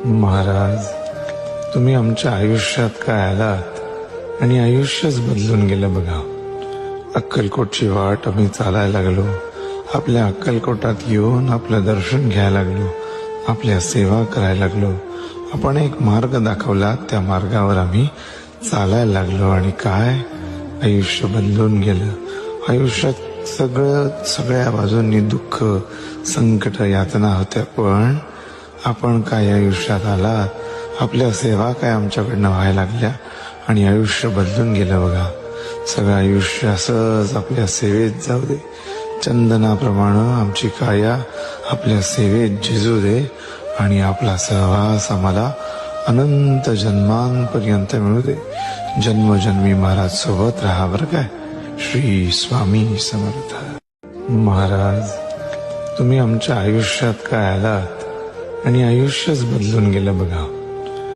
महाराज, तुम्ही आमच्या आयुष्यात काय आलात आणि आयुष्यच बदलून गेलं बघा. अक्कलकोटची वाट आम्ही चालायला लागलो. आपल्या अक्कलकोटात येऊन आपलं दर्शन घ्यायला लागलो, आपल्या सेवा करायला लागलो. आपण एक मार्ग दाखवला, त्या मार्गावर आम्ही चालायला लागलो आणि काय आयुष्य बदलून गेलं. आयुष्यात सगळ्या बाजूंनी दुःख, संकट, यातना होत्या, पण आपण काय आयुष्यात आलात. आपल्या सेवा काय आमच्याकडनं व्हायला लागल्या आणि आयुष्य बदलून गेलं बघा. सगळं आयुष्य असंच आपल्या सेवेत जाऊ दे. चंदनाप्रमाणे आमची काया आपल्या सेवेत झिजू दे आणि आपला सहवास आम्हाला अनंत जन्मांपर्यंत मिळू दे. जन्मजन्मी महाराज सोबत राहा बरं काय. श्री स्वामी समर्थ. महाराज, तुम्ही आमच्या आयुष्यात काय आलात आणि आयुष्यच बदलून गेलं बघा.